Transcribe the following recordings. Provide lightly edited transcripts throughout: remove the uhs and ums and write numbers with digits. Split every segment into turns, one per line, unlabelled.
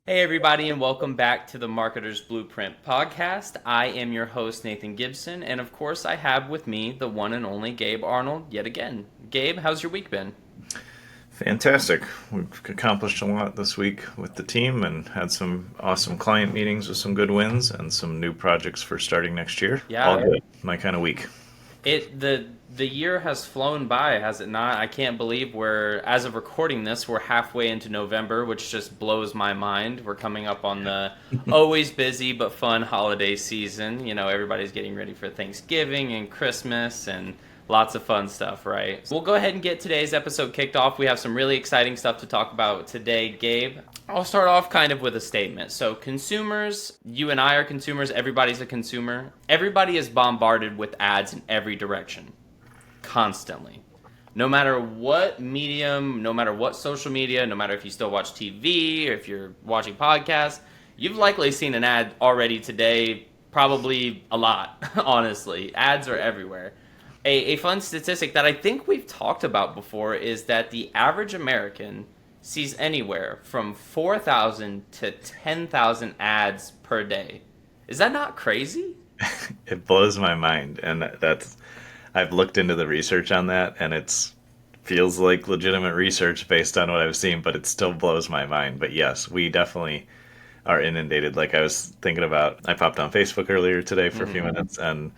Hey, everybody, and welcome back to the Marketer's Blueprint podcast. I am your host, Nathan Gibson, and of course, I have with me the one and only Gabe Arnold yet again. Gabe, how's your week been?
Fantastic. We've accomplished a lot this week with the team and had some awesome client meetings with some good wins and some new projects for starting next year. All
Yeah,
good. My kind of week.
the year has flown by, has it not? I can't believe as of recording this, we're halfway into November, which just blows my mind. We're coming up on the always busy but fun holiday season. You know, everybody's getting ready for Thanksgiving and Christmas and lots of fun stuff, right? We'll go ahead and get today's episode kicked off. We have some really exciting stuff to talk about today, Gabe. I'll start off kind of with a statement. So, consumers, you and I are consumers, everybody's a consumer. Everybody is bombarded with ads in every direction, constantly. No matter what medium, no matter what social media, no matter if you still watch TV or if you're watching podcasts, you've likely seen an ad already today, probably a lot, honestly. Ads are everywhere. A fun statistic that I think we've talked about before is that the average American sees anywhere from 4,000 to 10,000 ads per day. Is that not crazy?
It blows my mind. And I've looked into the research on that and it's feels like legitimate research based on what I've seen, but it still blows my mind. But yes, we definitely are inundated. Like I popped on Facebook earlier today for a few minutes and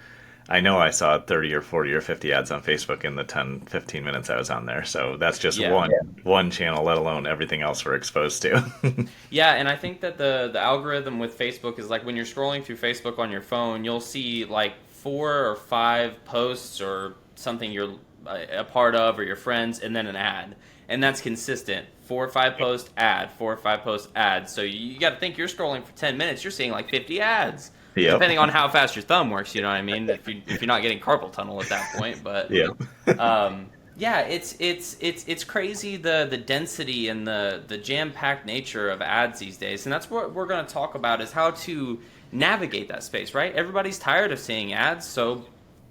I know I saw 30 or 40 or 50 ads on Facebook in the 10, 15 minutes I was on there. So that's just
Yeah.
one channel, let alone everything else we're exposed to.
Yeah, and I think that the algorithm with Facebook is like when you're scrolling through Facebook on your phone, you'll see like 4 or 5 posts or something you're a part of or your friends, and then an ad. And that's consistent. 4 or 5 post ad, 4 or 5 post ad. So you got to think you're scrolling for 10 minutes, you're seeing like 50 ads.
Yep.
Depending on how fast your thumb works, you know what I mean? If you're not getting carpal tunnel at that point, but
Yep.
yeah, it's crazy the density and the jam packed nature of ads these days, and that's what we're going to talk about is how to navigate that space. Right? Everybody's tired of seeing ads, so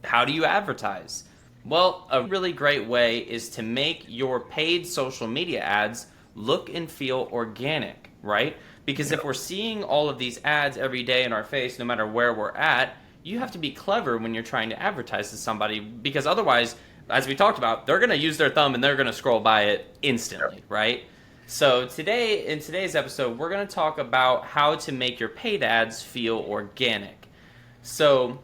how do you advertise? Well, a really great way is to make your paid social media ads look and feel organic, right? Because if we're seeing all of these ads every day in our face, no matter where we're at, you have to be clever when you're trying to advertise to somebody, because otherwise, as we talked about, they're going to use their thumb and they're going to scroll by it instantly, right? So today, in today's episode, we're going to talk about how to make your paid ads feel organic. So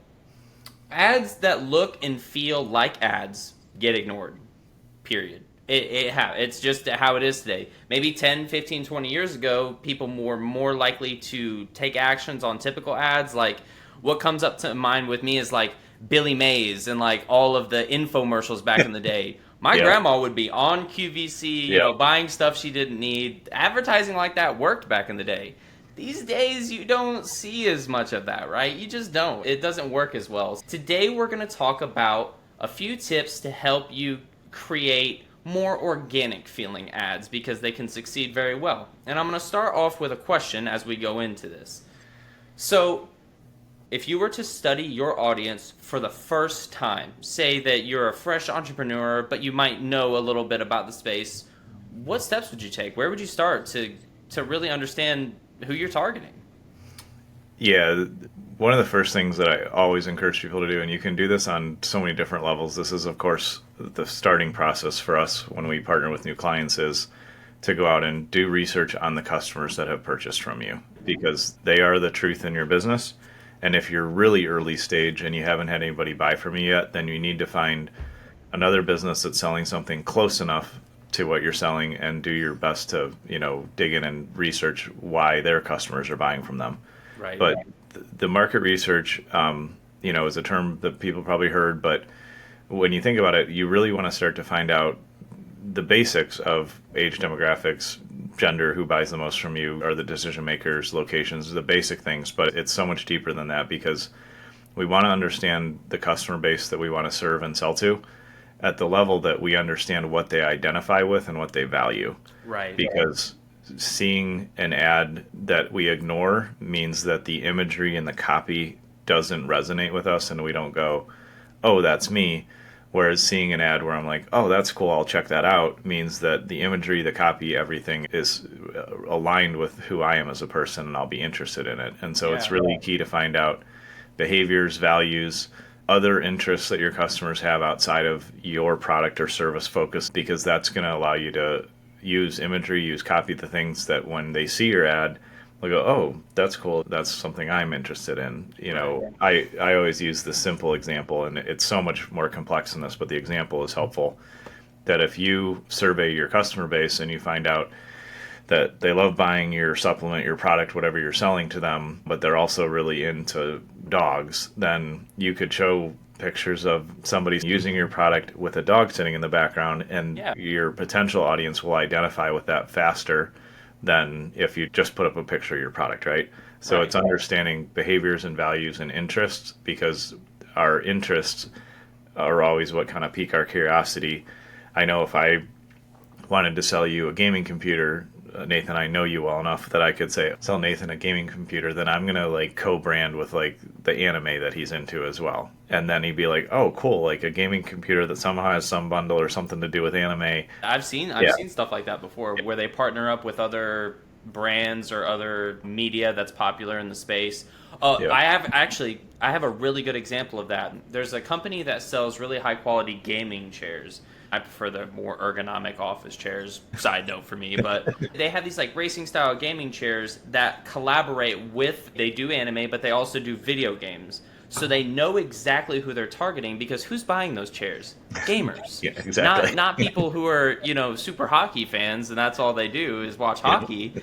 ads that look and feel like ads get ignored, period. It's just how it is today. Maybe 10, 15, 20 years ago, people were more likely to take actions on typical ads. Like, what comes up to mind with me is like Billy Mays and like all of the infomercials back in the day. My
Yep.
grandma would be on QVC,
Yep.
buying stuff she didn't need. Advertising like that worked back in the day. These days, you don't see as much of that, right? You just don't. It doesn't work as well. Today, we're going to talk about a few tips to help you create more organic feeling ads because they can succeed very well. And I'm going to start off with a question as we go into this. So, if you were to study your audience for the first time, say that you're a fresh entrepreneur, but you might know a little bit about the space, what steps would you take? Where would you start to really understand who you're targeting?
Yeah, one of the first things that I always encourage people to do, and you can do this on so many different levels. This is, of course, the starting process for us when we partner with new clients is to go out and do research on the customers that have purchased from you because they are the truth in your business. And if you're really early stage and you haven't had anybody buy from you yet, then you need to find another business that's selling something close enough to what you're selling and do your best to, dig in and research why their customers are buying from them.
Right.
But the market research, is a term that people probably heard, but when you think about it, you really want to start to find out the basics of age demographics, gender, who buys the most from you, are the decision makers, locations, the basic things. But it's so much deeper than that because we want to understand the customer base that we want to serve and sell to at the level that we understand what they identify with and what they value.
Right.
Because seeing an ad that we ignore means that the imagery and the copy doesn't resonate with us and we don't go, oh, that's me. Whereas seeing an ad where I'm like, oh, that's cool, I'll check that out, means that the imagery, the copy, everything is aligned with who I am as a person, and I'll be interested in it. And so it's
Yeah.
really key to find out behaviors, values, other interests that your customers have outside of your product or service focus, because that's going to allow you to use imagery, use copy, the things that when they see your ad, they'll go, oh, that's cool. That's something I'm interested in.
Right.
I always use this simple example, and it's so much more complex than this, but the example is helpful. That if you survey your customer base and you find out that they love buying your supplement, your product, whatever you're selling to them, but they're also really into dogs, then you could show pictures of somebody using your product with a dog sitting in the background, and
Yeah.
your potential audience will identify with that faster than if you just put up a picture of your product, right? So
Right.
it's understanding behaviors and values and interests, because our interests are always what kind of pique our curiosity. I know if I wanted to sell you a gaming computer, Nathan, I know you well enough that I could say, sell Nathan a gaming computer, then I'm going to like co-brand with like the anime that he's into as well. And then he'd be like, oh, cool, like a gaming computer that somehow has some bundle or something to do with anime.
I've
Yeah.
seen stuff like that before where they partner up with other brands or other media that's popular in the space.
Yeah.
I have a really good example of that. There's a company that sells really high quality gaming chairs. I prefer the more ergonomic office chairs. Side note for me, but they have these like racing style gaming chairs that collaborate with. They do anime, but they also do video games. So they know exactly who they're targeting because who's buying those chairs? Gamers.
Yeah, exactly.
Not people who are, super hockey fans and that's all they do is watch hockey.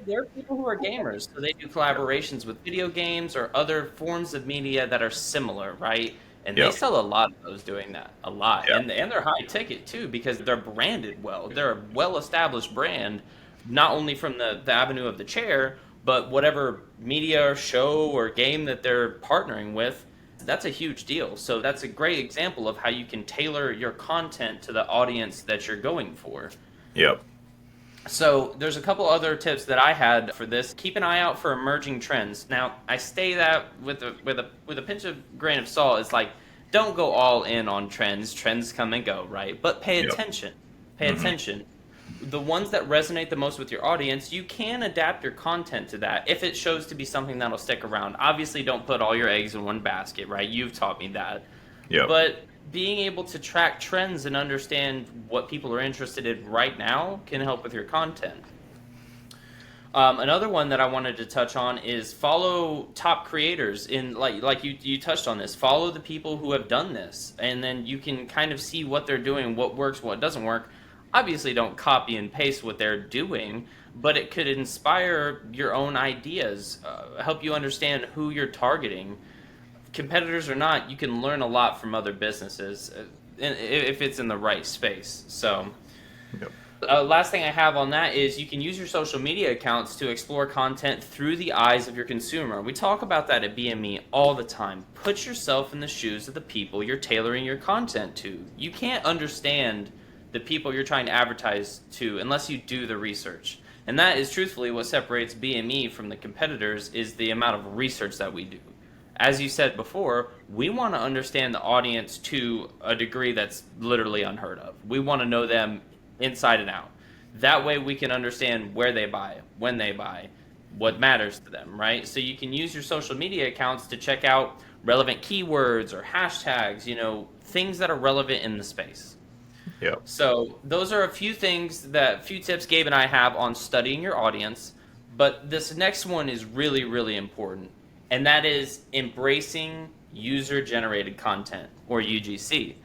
They're people who are gamers. So they do collaborations with video games or other forms of media that are similar, right? And they
Yep.
sell a lot of those doing that. A lot.
Yep.
And they're high ticket too because they're branded well. They're a well established brand, not only from the avenue of the chair, but whatever media or show or game that they're partnering with, that's a huge deal. So that's a great example of how you can tailor your content to the audience that you're going for.
Yep.
So there's a couple other tips that I had for this. Keep an eye out for emerging trends. Now I say that with a pinch of grain of salt. It's like don't go all in on trends. Trends come and go, right? But pay
Yep.
attention. Pay
Hmm.
attention. The ones that resonate the most with your audience, you can adapt your content to that if it shows to be something that'll stick around. Obviously, don't put all your eggs in one basket, right? You've taught me that.
Yep.
But being able to track trends and understand what people are interested in right now can help with your content. Another one that I wanted to touch on is follow top creators in like you touched on this. Follow the people who have done this, and then you can kind of see what they're doing, what works, what doesn't work. Obviously, don't copy and paste what they're doing, but it could inspire your own ideas, help you understand who you're targeting. Competitors or not, you can learn a lot from other businesses if it's in the right space. So,
Yep.
last thing I have on that is you can use your social media accounts to explore content through the eyes of your consumer. We talk about that at BME all the time. Put yourself in the shoes of the people you're tailoring your content to. You can't understand the people you're trying to advertise to unless you do the research. And that is truthfully what separates BME from the competitors is the amount of research that we do. As you said before, we want to understand the audience to a degree that's literally unheard of. We want to know them inside and out. That way we can understand where they buy, when they buy, what matters to them, right? So you can use your social media accounts to check out relevant keywords or hashtags, things that are relevant in the space.
Yep.
So those are a few tips Gabe and I have on studying your audience. But this next one is really, really important. And that is embracing user-generated content, or UGC.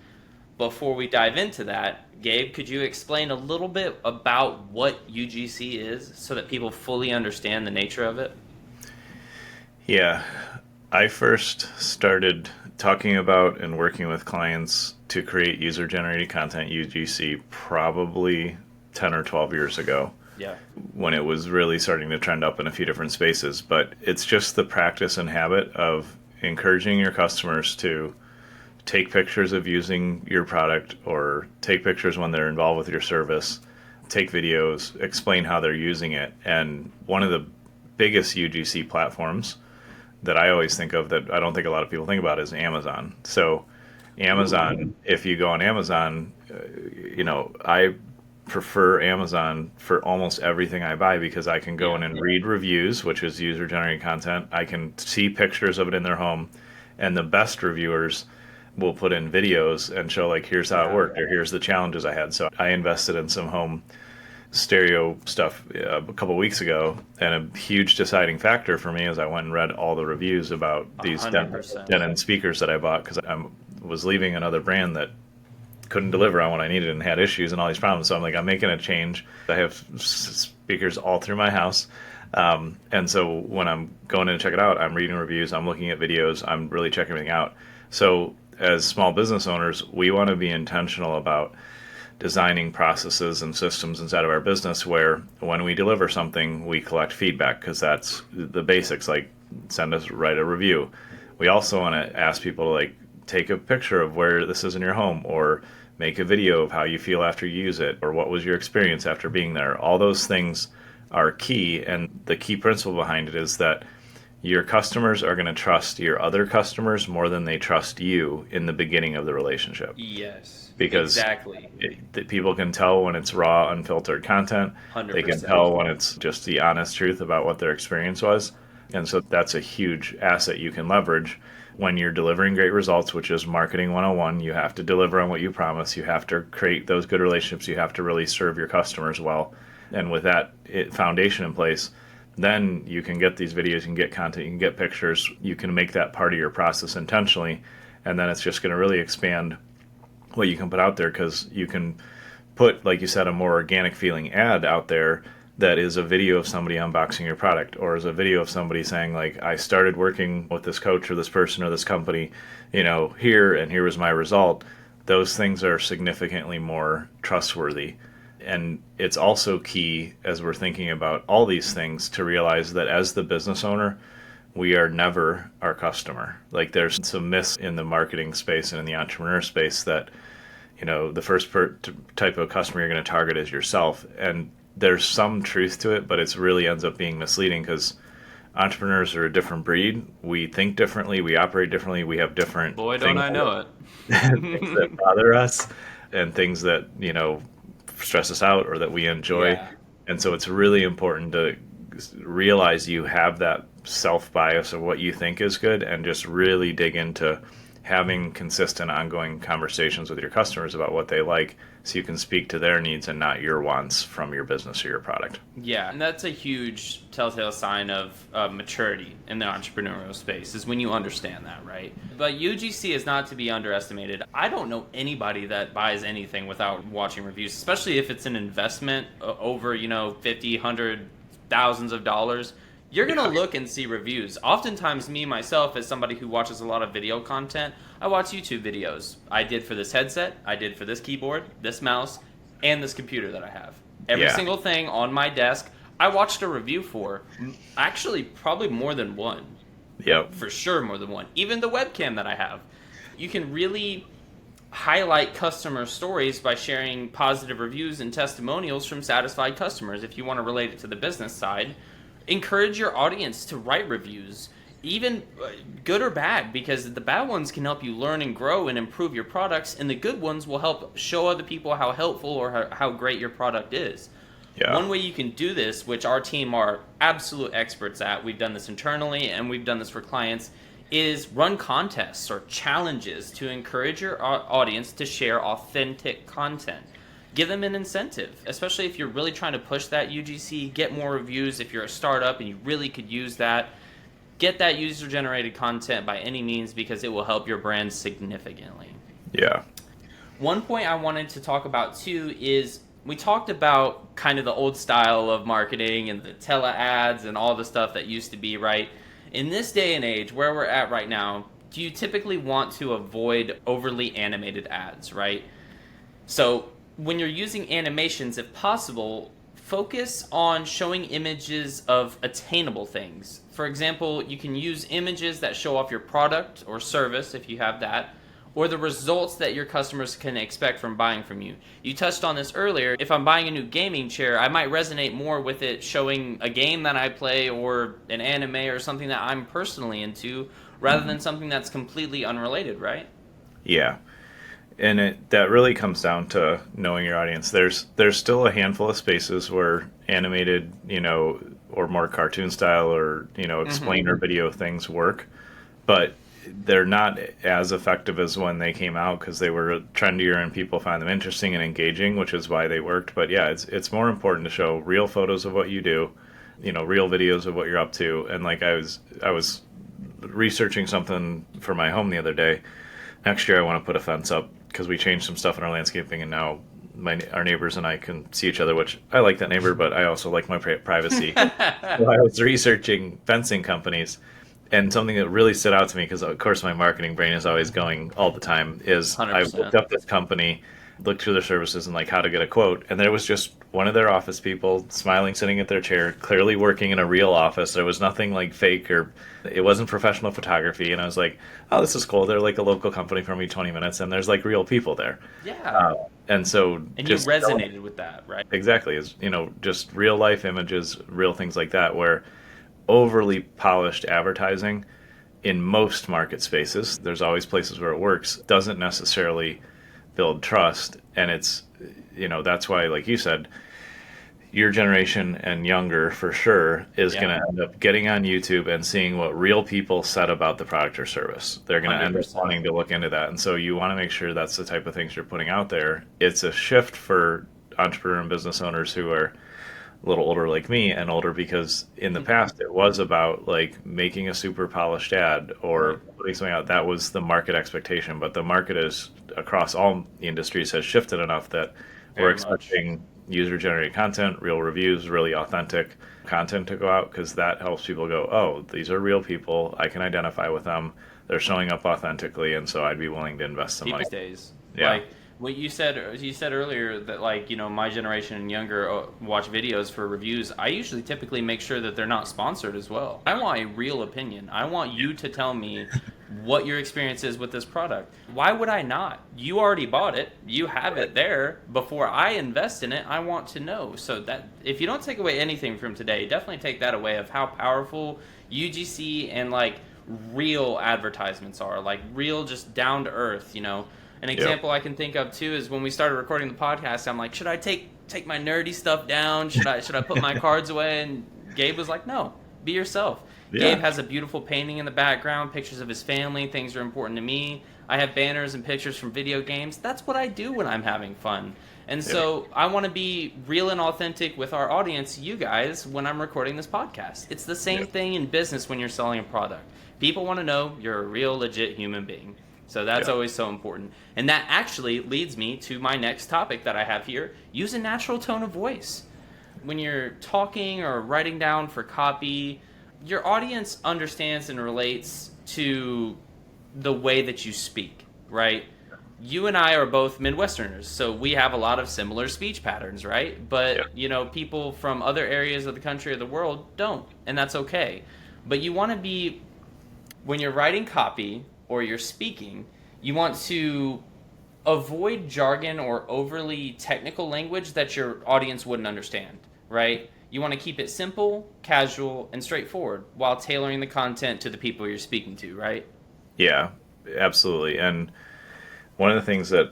Before we dive into that, Gabe, could you explain a little bit about what UGC is so that people fully understand the nature of it?
Yeah. I first started talking about and working with clients to create user generated content, UGC, probably 10 or 12 years ago.
Yeah.
When it was really starting to trend up in a few different spaces. But it's just the practice and habit of encouraging your customers to take pictures of using your product or take pictures when they're involved with your service, take videos, explain how they're using it. And one of the biggest UGC platforms that I always think of that I don't think a lot of people think about is Amazon. So Amazon, if you go on Amazon, I prefer Amazon for almost everything I buy because I can go
Yeah.
in and read reviews, which is user generated content. I can see pictures of it in their home, and the best reviewers will put in videos and show like here's how it
Yeah.
worked or here's the challenges I had. So I invested in some home stereo stuff a couple weeks ago, and a huge deciding factor for me is I went and read all the reviews about these
100%.
Denon speakers that I bought because I was leaving another brand that couldn't deliver on what I needed and had issues and all these problems. So I'm like, I'm making a change. I have speakers all through my house. And so when I'm going in to check it out, I'm reading reviews, I'm looking at videos, I'm really checking everything out. So as small business owners, we want to be intentional about designing processes and systems inside of our business where when we deliver something, we collect feedback because that's the basics, like write a review. We also want to ask people to like take a picture of where this is in your home or make a video of how you feel after you use it or what was your experience after being there. All those things are key, and the key principle behind it is that your customers are going to trust your other customers more than they trust you in the beginning of the relationship.
Yes.
Because
Exactly.
people can tell when it's raw, unfiltered content. They can
100%.
tell when it's just the honest truth about what their experience was. And so that's a huge asset you can leverage when you're delivering great results, which is marketing 101. You have to deliver on what you promise. You have to create those good relationships. You have to really serve your customers well. And with that foundation in place, then you can get these videos, you can get content, you can get pictures, you can make that part of your process intentionally. And then it's just going to really expand what you can put out there because you can put, like you said, a more organic feeling ad out there that is a video of somebody unboxing your product or is a video of somebody saying like, I started working with this coach or this person or this company, here, and here was my result. Those things are significantly more trustworthy. And it's also key as we're thinking about all these things to realize that as the business owner, we are never our customer. Like there's some myths in the marketing space and in the entrepreneur space that, the first type of customer you're going to target is yourself. And there's some truth to it, but it really ends up being misleading because entrepreneurs are a different breed. We think differently, we operate differently, we have different
Boy, don't
things
I know
things that
it.
bother us and things that, stress us out or that we enjoy.
Yeah.
And so it's really important to realize you have that self bias of what you think is good and just really dig into having consistent ongoing conversations with your customers about what they like so you can speak to their needs and not your wants from your business or your product.
Yeah, and that's a huge telltale sign of maturity in the entrepreneurial space is when you understand that, right? But UGC is not to be underestimated. I don't know anybody that buys anything without watching reviews, especially if it's an investment over, 50, 100, thousands of dollars. You're going to look and see reviews. Oftentimes, me, myself, as somebody who watches a lot of video content, I watch YouTube videos. I did for this headset, I did for this keyboard, this mouse, and this computer that I have. Every single thing on my desk, I watched a review for. Actually, probably more than one.
Yep.
For sure, more than one. Even the webcam that I have. You can really highlight customer stories by sharing positive reviews and testimonials from satisfied customers. If you want to relate it to the business side, encourage your audience to write reviews, even good or bad, because the bad ones can help you learn and grow and improve your products, and the good ones will help show other people how helpful or how great your product is.
Yeah.
One way you can do this, which our team are absolute experts at, we've done this internally and we've done this for clients, is run contests or challenges to encourage your audience to share authentic content. Give them an incentive, especially if you're really trying to push that UGC, get more reviews. If you're a startup and you really could use that, get that user-generated content by any means because it will help your brand significantly.
Yeah.
One point I wanted to talk about too is we talked about kind of the old style of marketing and the tele ads and all the stuff that used to be, right? In this day and age, where we're at right now, do you typically want to avoid overly animated ads, right? So when you're using animations, if possible, focus on showing images of attainable things. For example, you can use images that show off your product or service if you have that, or the results that your customers can expect from buying from you. You touched on this earlier. If I'm buying a new gaming chair, I might resonate more with it showing a game that I play or an anime or something that I'm personally into rather than something that's completely unrelated, right?
Yeah. And that really comes down to knowing your audience. There's still a handful of spaces where animated, or more cartoon style or, explainer video things work, but they're not as effective as when they came out because they were trendier and people find them interesting and engaging, which is why they worked. But yeah, it's more important to show real photos of what you do, real videos of what you're up to. And like I was researching something for my home the other day. Next year I want to put a fence up because we changed some stuff in our landscaping, and now our neighbors and I can see each other, which I like that neighbor, but I also like my privacy. So I was researching fencing companies, and something that really stood out to me, because of course my marketing brain is always going all the time, is I looked
100%.
up this company, looked through their services and like how to get a quote, and there was just one of their office people smiling, sitting at their chair, clearly working in a real office. There was nothing like fake, or it wasn't professional photography. And I was like, oh, this is cool. They're like a local company for me, 20 minutes, and there's like real people there.
Yeah.
And so
And you
just
resonated with that, right?
exactly, is just real life images, real things like that, where overly polished advertising in most market spaces, there's always places where it works, doesn't necessarily build trust. And it's, that's why, like you said, your generation and younger for sure is
Yeah.
going to end up getting on YouTube and seeing what real people said about the product or service. They're going to end up
100%.
wanting to look into that. And so you want to make sure that's the type of things you're putting out there. It's a shift for entrepreneur and business owners who are a little older like me, and older because in the past it was about like making a super polished ad or
Right.
putting something out. That was the market expectation, but the market is across all industries has shifted enough that we're
Very much.
expecting user generated content, real reviews, really authentic content to go out, because that helps people go, oh, these are real people, I can identify with them, they're showing up authentically, and so I'd be willing to invest some money.
People's days.
Yeah.
Like what you said earlier, that like, my generation and younger watch videos for reviews. I usually typically make sure that they're not sponsored as well. I want a real opinion. I want you to tell me what your experience is with this product. Why would I not? You already bought it. You have it there. Before I invest in it, I want to know. So that if you don't take away anything from today, definitely take that away of how powerful UGC and like real advertisements are, like real, just down to earth. An example I can think of too is when we started recording the podcast, I'm like, should I take my nerdy stuff down? Should I put my cards away? And Gabe was like, no, be yourself.
Yeah.
Gabe has a beautiful painting in the background, pictures of his family, things are important to me. I have banners and pictures from video games. That's what I do when I'm having fun. And so I want to be real and authentic with our audience, you guys, when I'm recording this podcast. It's the same thing in business when you're selling a product. People want to know you're a real, legit human being. So that's always so important. And that actually leads me to my next topic that I have here. Use a natural tone of voice. When you're talking or writing down for copy, your audience understands and relates to the way that you speak, right? You and I are both Midwesterners, so we have a lot of similar speech patterns, right? But, people from other areas of the country or the world don't, and that's okay. But you want to be, when you're writing copy or you're speaking, you want to avoid jargon or overly technical language that your audience wouldn't understand, right? You want to keep it simple, casual, and straightforward while tailoring the content to the people you're speaking to, right?
Yeah, absolutely. And one of the things that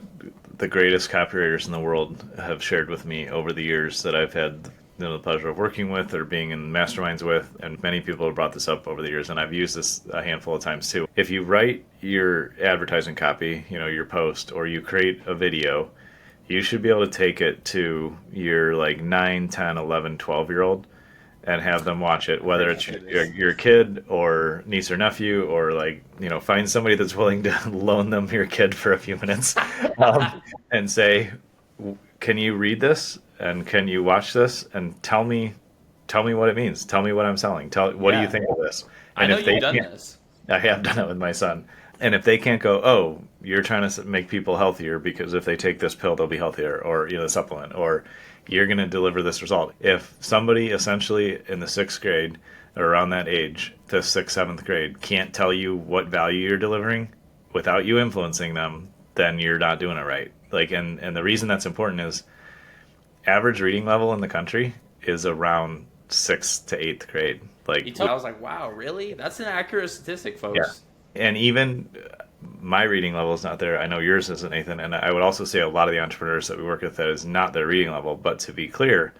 the greatest copywriters in the world have shared with me over the years that I've had the pleasure of working with or being in masterminds with, and many people have brought this up over the years, and I've used this a handful of times too. If you write your advertising copy, your post, or you create a video, you should be able to take it to your like 9, 10, 11, 12-year-old and have them watch it, whether it's your kid or niece or nephew, or like, find somebody that's willing to loan them your kid for a few minutes, and say, can you read this and can you watch this and tell me what it means? Tell me what I'm selling. What do you think of this?
And I know
if they
you've done
can't-
this.
I have done it with my son. And if they can't go, oh, you're trying to make people healthier because if they take this pill, they'll be healthier, or the supplement, or you're going to deliver this result. If somebody essentially in the sixth grade or around that age, to sixth, seventh grade, can't tell you what value you're delivering without you influencing them, then you're not doing it right. Like, and the reason that's important is average reading level in the country is around sixth to eighth grade. Like,
I was like, wow, really? That's an accurate statistic, folks.
yeah. And even my reading level is not there. I know yours isn't, Nathan. And I would also say a lot of the entrepreneurs that we work with, that is not their reading level. But to be clear,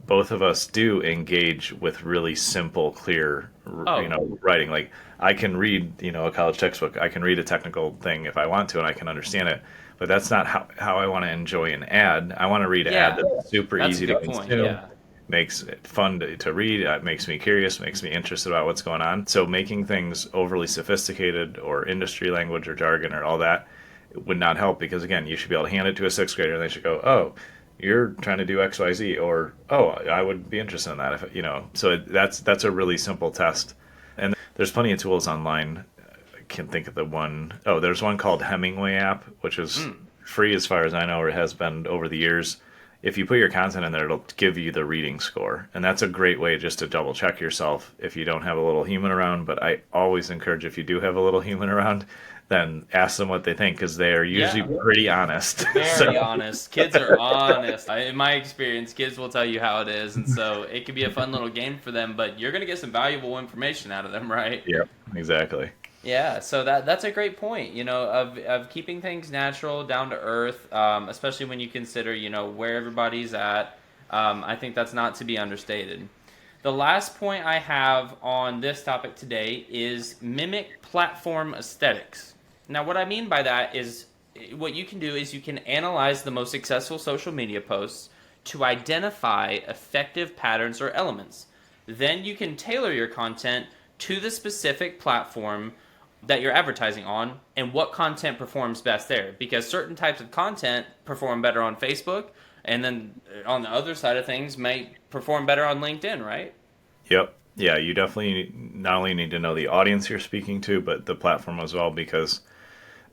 both of us do engage with really simple, clear,
Oh,
writing. Like I can read, a college textbook. I can read a technical thing if I want to, and I can understand it. But that's not how I want to enjoy an ad. I want to read an ad
yeah.
that's super
That's a
easy to
good point.
consume,
Yeah.
makes it fun to read. It makes me curious, makes me interested about what's going on. So making things overly sophisticated or industry language or jargon or all that would not help, because again, you should be able to hand it to a sixth grader and they should go, "Oh, you're trying to do X, Y, Z," or "Oh, I would be interested in that." If so that's a really simple test, and there's plenty of tools online. I can't think of the one. Oh, there's one called Hemingway app, which is free as far as I know, or it has been over the years. If you put your content in there, it'll give you the reading score. And that's a great way just to double check yourself if you don't have a little human around. But I always encourage, if you do have a little human around, then ask them what they think, because they are usually
Yeah.
pretty honest.
Very honest. Kids are honest. In my experience, kids will tell you how it is, and so it could be a fun little game for them. But you're gonna get some valuable information out of them, right?
Yep, exactly.
Yeah. So that's a great point. Of keeping things natural, down to earth, especially when you consider where everybody's at. I think that's not to be understated. The last point I have on this topic today is mimic platform aesthetics. Now, what I mean by that is what you can do is you can analyze the most successful social media posts to identify effective patterns or elements. Then you can tailor your content to the specific platform that you're advertising on and what content performs best there. Because certain types of content perform better on Facebook, and then on the other side of things might perform better on LinkedIn, right?
Yep. Yeah, you definitely not only need to know the audience you're speaking to, but the platform as well, because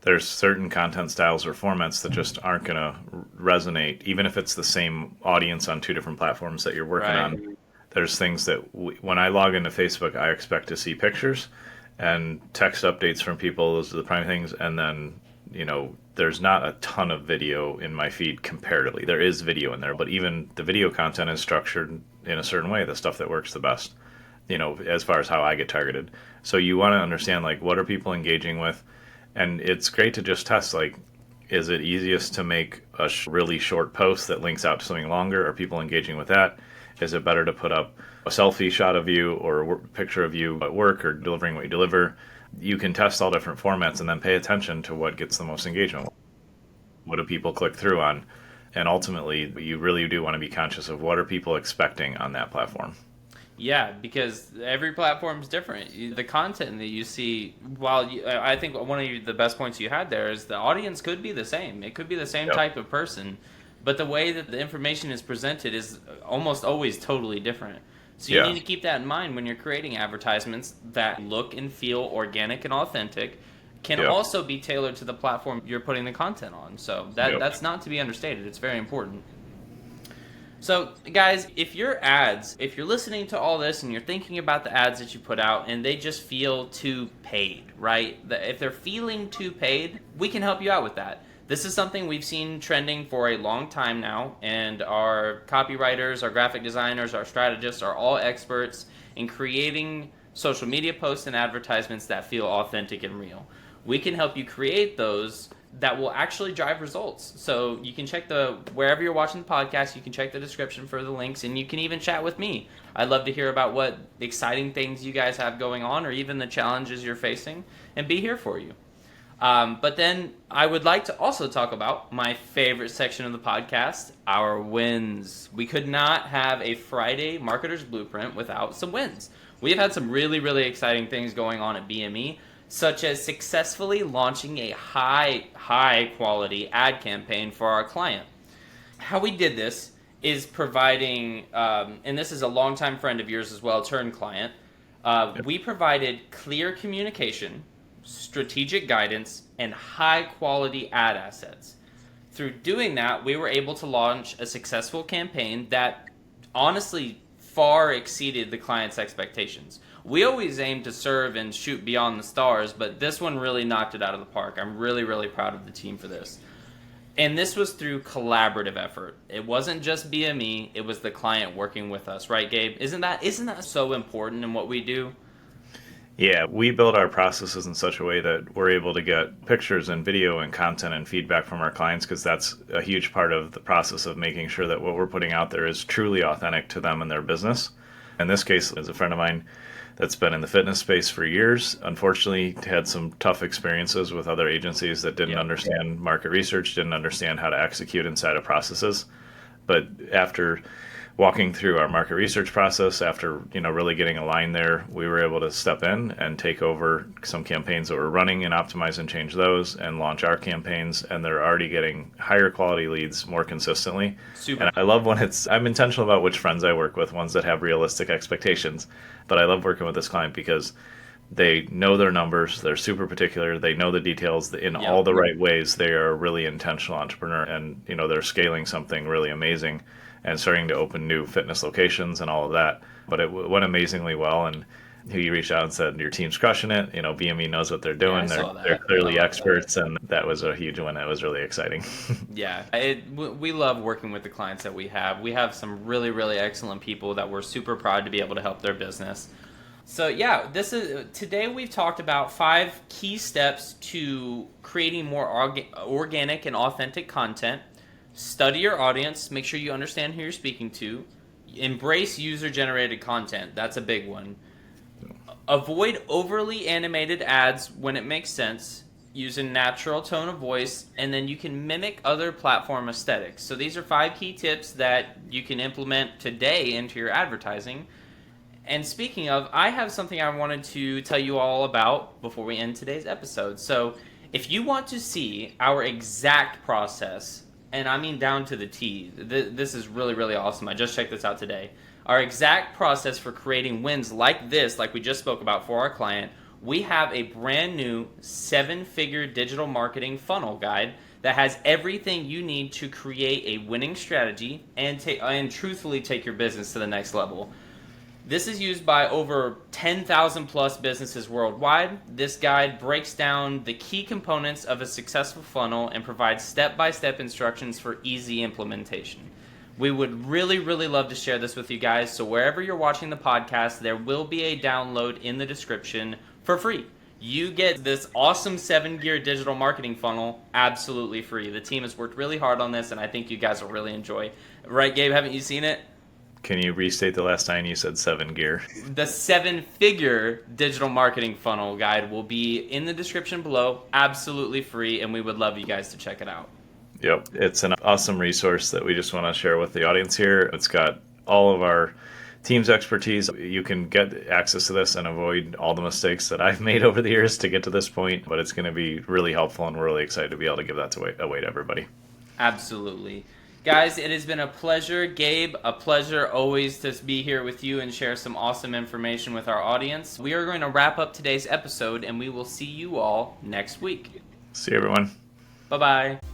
there's certain content styles or formats that just aren't going to resonate, even if it's the same audience on two different platforms that you're working
Right.
on. There's things that when I log into Facebook, I expect to see pictures and text updates from people. Those are the prime things. And then, there's not a ton of video in my feed comparatively. There is video in there, but even the video content is structured in a certain way, the stuff that works the best, as far as how I get targeted. So you want to understand, like, what are people engaging with? And it's great to just test, like, is it easiest to make a really short post that links out to something longer? Are people engaging with that? Is it better to put up a selfie shot of you or a picture of you at work or delivering what you deliver? You can test all different formats and then pay attention to what gets the most engagement. What do people click through on? And ultimately, you really do want to be conscious of what are people expecting on that platform.
Yeah, because every platform is different. The content that you see, while I think one of the best points you had there is the audience could be the same. It could be the same
Yep.
type of person, but the way that the information is presented is almost always totally different. So you
Yeah.
need to keep that in mind when you're creating advertisements that look and feel organic and authentic, can
Yep.
also be tailored to the platform you're putting the content on. So
Yep.
that's not to be understated. It's very important. So, guys, if you're listening to all this and you're thinking about the ads that you put out and they just feel too paid, right? If they're feeling too paid, we can help you out with that. This is something we've seen trending for a long time now, and our copywriters, our graphic designers, our strategists are all experts in creating social media posts and advertisements that feel authentic and real. We can help you create those that will actually drive results. So you can check wherever you're watching the podcast, you can check the description for the links, and you can even chat with me. I'd love to hear about what exciting things you guys have going on, or even the challenges you're facing, and be here for you. But then I would like to also talk about my favorite section of the podcast, our wins. We could not have a Friday Marketer's Blueprint without some wins. We have had some really, really exciting things going on at BME, such as successfully launching a high quality ad campaign for our client. How we did this is providing, and this is a longtime friend of yours as well, turn client, we provided clear communication, strategic guidance, and high quality ad assets. Through doing that, we were able to launch a successful campaign that honestly far exceeded the client's expectations. We always aim to serve and shoot beyond the stars, but this one really knocked it out of the park. I'm really, really proud of the team for this. And this was through collaborative effort. It wasn't just BME, it was the client working with us, right, Gabe? Isn't that so important in what we do?
Yeah, we build our processes in such a way that we're able to get pictures and video and content and feedback from our clients because that's a huge part of the process of making sure that what we're putting out there is truly authentic to them and their business. In this case, is a friend of mine that's been in the fitness space for years. Unfortunately, had some tough experiences with other agencies that didn't understand market research, didn't understand how to execute inside of processes. But after walking through our market research process, after really getting aligned there, we were able to step in and take over some campaigns that were running and optimize and change those and launch our campaigns. And they're already getting higher quality leads more consistently.
Super.
And I love when I'm intentional about which friends I work with, ones that have realistic expectations. But I love working with this client because they know their numbers, they're super particular, they know the details in all the right ways. They are a really intentional entrepreneur, and they're scaling something really amazing and starting to open new fitness locations and all of that. But it went amazingly well, and he reached out and said, your team's crushing it. BME knows what they're doing. They're clearly experts, and that was a huge one. That was really exciting.
Yeah, we love working with the clients that we have. We have some really, really excellent people that we're super proud to be able to help their business. So yeah, today we've talked about 5 key steps to creating more organic and authentic content. Study your audience, make sure you understand who you're speaking to. Embrace user-generated content, that's a big one. Avoid overly animated ads when it makes sense. Use a natural tone of voice, and then you can mimic other platform aesthetics. So these are 5 key tips that you can implement today into your advertising. And speaking of, I have something I wanted to tell you all about before we end today's episode. So if you want to see our exact process, and I mean down to the T, this is really, really awesome. I just checked this out today. Our exact process for creating wins like this, like we just spoke about for our client, we have a brand new 7-figure digital marketing funnel guide that has everything you need to create a winning strategy and truthfully take your business to the next level. This is used by over 10,000 plus businesses worldwide. This guide breaks down the key components of a successful funnel and provides step-by-step instructions for easy implementation. We would really, really love to share this with you guys, so wherever you're watching the podcast, there will be a download in the description for free. You get this awesome 7-gear digital marketing funnel absolutely free. The team has worked really hard on this, and I think you guys will really enjoy. Right, Gabe? Haven't you seen it?
Can you restate the last time you said 7-gear?
The 7-figure digital marketing funnel guide will be in the description below, absolutely free, and we would love you guys to check it out.
Yep, it's an awesome resource that we just want to share with the audience here. It's got all of our team's expertise. You can get access to this and avoid all the mistakes that I've made over the years to get to this point, but it's going to be really helpful, and we're really excited to be able to give that away to everybody.
Absolutely. Guys, it has been a pleasure. Gabe, a pleasure always to be here with you and share some awesome information with our audience. We are going to wrap up today's episode, and we will see you all next week.
See you, everyone.
Bye-bye.